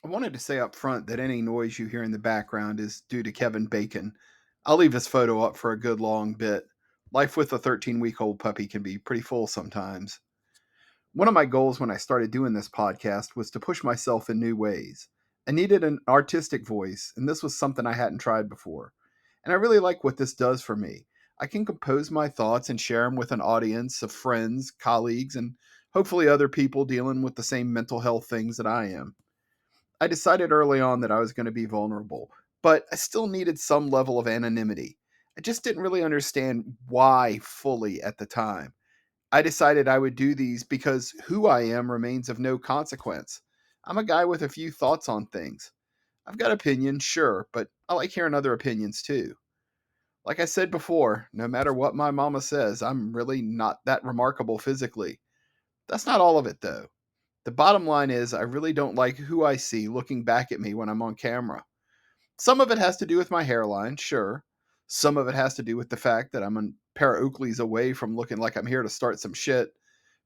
I wanted to say up front that any noise you hear in the background is due to Kevin Bacon. I'll leave his photo up for a good long bit. Life with a 13-week-old puppy can be pretty full sometimes. One of my goals when I started doing this podcast was to push myself in new ways. I needed an artistic voice, and this was something I hadn't tried before. And I really like what this does for me. I can compose my thoughts and share them with an audience of friends, colleagues, and hopefully other people dealing with the same mental health things that I am. I decided early on that I was going to be vulnerable, but I still needed some level of anonymity. I just didn't really understand why fully at the time. I decided I would do these because who I am remains of no consequence. I'm a guy with a few thoughts on things. I've got opinions, sure, but I like hearing other opinions too. Like I said before, no matter what my mama says, I'm really not that remarkable physically. That's not all of it though. The bottom line is, I really don't like who I see looking back at me when I'm on camera. Some of it has to do with my hairline, sure. Some of it has to do with the fact that I'm a pair of Oakleys away from looking like I'm here to start some shit.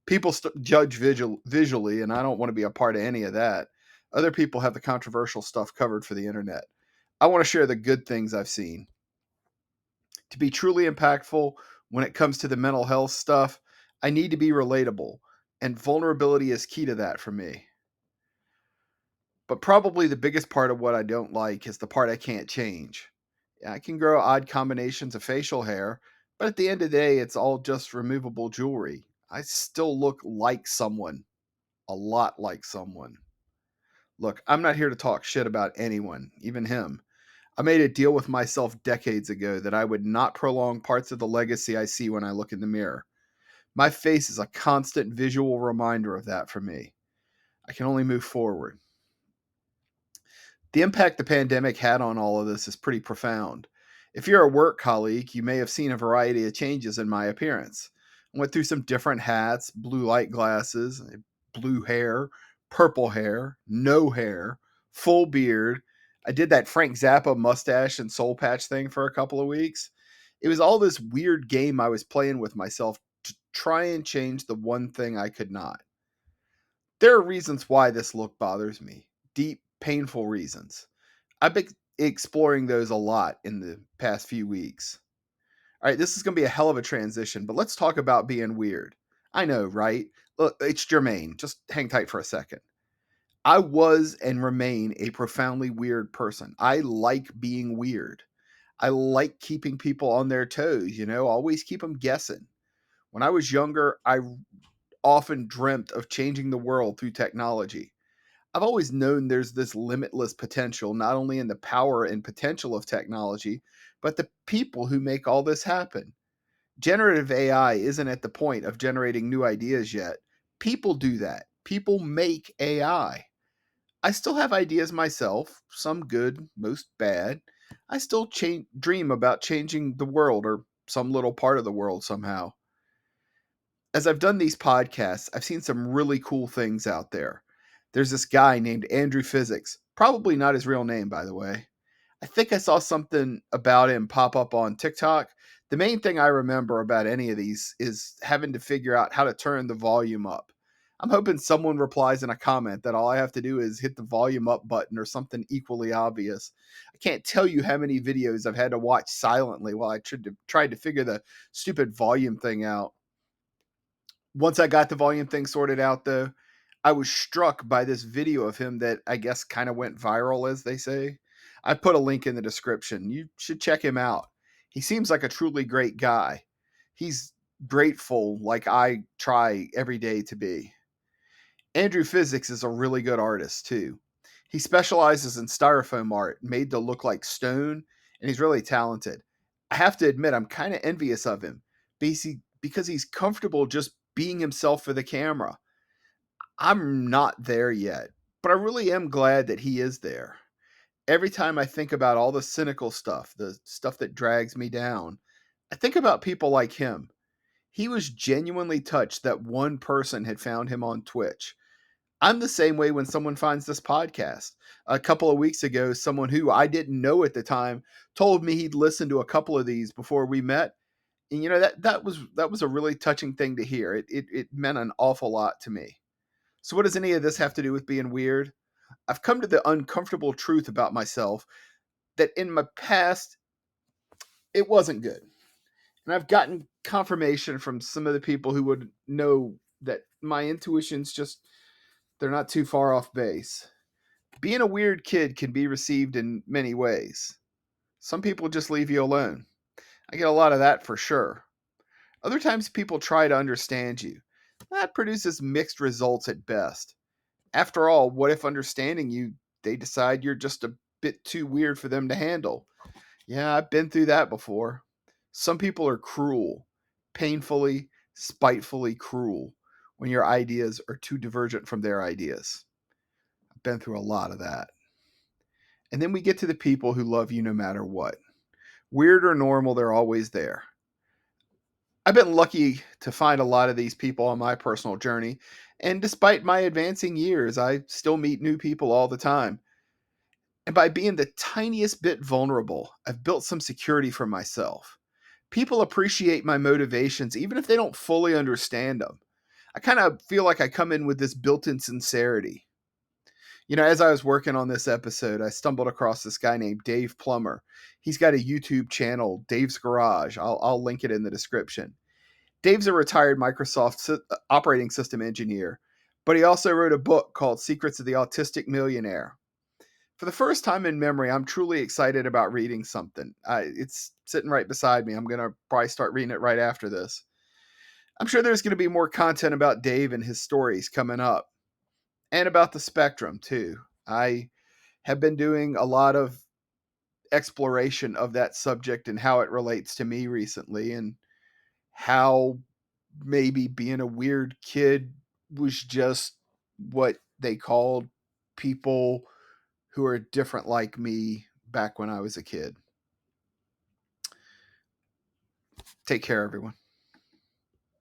People judge visually, and I don't want to be a part of any of that. Other people have the controversial stuff covered for the internet. I want to share the good things I've seen. To be truly impactful when it comes to the mental health stuff, I need to be relatable, and vulnerability is key to that for me. But probably the biggest part of what I don't like is the part I can't change. Yeah, I can grow odd combinations of facial hair, but at the end of the day, it's all just removable jewelry. I still look like someone, a lot like someone. Look, I'm not here to talk shit about anyone, even him. I made a deal with myself decades ago that I would not prolong parts of the legacy I see when I look in the mirror. My face is a constant visual reminder of that for me. I can only move forward. The impact the pandemic had on all of this is pretty profound. If you're a work colleague, you may have seen a variety of changes in my appearance. I went through some different hats, blue light glasses, blue hair, purple hair, no hair, full beard. I did that Frank Zappa mustache and soul patch thing for a couple of weeks. It was all this weird game I was playing with myself to try and change the one thing I could not. There are reasons why this look bothers me, deep, painful reasons. I've been exploring those a lot in the past few weeks. All right, this is going to be a hell of a transition, but let's talk about being weird. I know, right? Look, it's germane. Just hang tight for a second. I was and remain a profoundly weird person. I like being weird. I like keeping people on their toes, always keep them guessing. When I was younger, I often dreamt of changing the world through technology. I've always known there's this limitless potential, not only in the power and potential of technology, but the people who make all this happen. Generative AI isn't at the point of generating new ideas yet. People do that. People make AI. I still have ideas myself, some good, most bad. I still dream about changing the world or some little part of the world somehow. As I've done these podcasts, I've seen some really cool things out there. There's this guy named Andrew Physics, probably not his real name, by the way. I think I saw something about him pop up on TikTok. The main thing I remember about any of these is having to figure out how to turn the volume up. I'm hoping someone replies in a comment that all I have to do is hit the volume up button or something equally obvious. I can't tell you how many videos I've had to watch silently while I tried to figure the stupid volume thing out. Once I got the volume thing sorted out, though, I was struck by this video of him that I guess kind of went viral, as they say. I put a link in the description. You should check him out. He seems like a truly great guy. He's grateful, like I try every day to be. Andrew Physics is a really good artist, too. He specializes in styrofoam art made to look like stone, and he's really talented. I have to admit, I'm kind of envious of him because he's comfortable just being himself for the camera. I'm not there yet, but I really am glad that he is there. Every time I think about all the cynical stuff, the stuff that drags me down, I think about people like him. He was genuinely touched that one person had found him on Twitch. I'm the same way when someone finds this podcast. A couple of weeks ago, someone who I didn't know at the time told me he'd listened to a couple of these before we met. And that was a really touching thing to hear. It meant an awful lot to me. So what does any of this have to do with being weird? I've come to the uncomfortable truth about myself that in my past, it wasn't good. And I've gotten confirmation from some of the people who would know that my intuitions just, they're not too far off base. Being a weird kid can be received in many ways. Some people just leave you alone. I get a lot of that for sure. Other times people try to understand you. That produces mixed results at best. After all, what if understanding you, they decide you're just a bit too weird for them to handle? Yeah, I've been through that before. Some people are cruel, painfully, spitefully cruel when your ideas are too divergent from their ideas. I've been through a lot of that. And then we get to the people who love you no matter what. Weird or normal, they're always there. I've been lucky to find a lot of these people on my personal journey, and despite my advancing years, I still meet new people all the time. And by being the tiniest bit vulnerable, I've built some security for myself. People appreciate my motivations even if they don't fully understand them. I kind of feel like I come in with this built-in sincerity. As I was working on this episode, I stumbled across this guy named Dave Plummer. He's got a YouTube channel, Dave's Garage. I'll link it in the description. Dave's a retired Microsoft operating system engineer, but he also wrote a book called Secrets of the Autistic Millionaire. For the first time in memory, I'm truly excited about reading something. It's sitting right beside me. I'm going to probably start reading it right after this. I'm sure there's going to be more content about Dave and his stories coming up, and about the spectrum, too. I have been doing a lot of exploration of that subject and how it relates to me recently, and how maybe being a weird kid was just what they called people who are different like me back when I was a kid. Take care, everyone.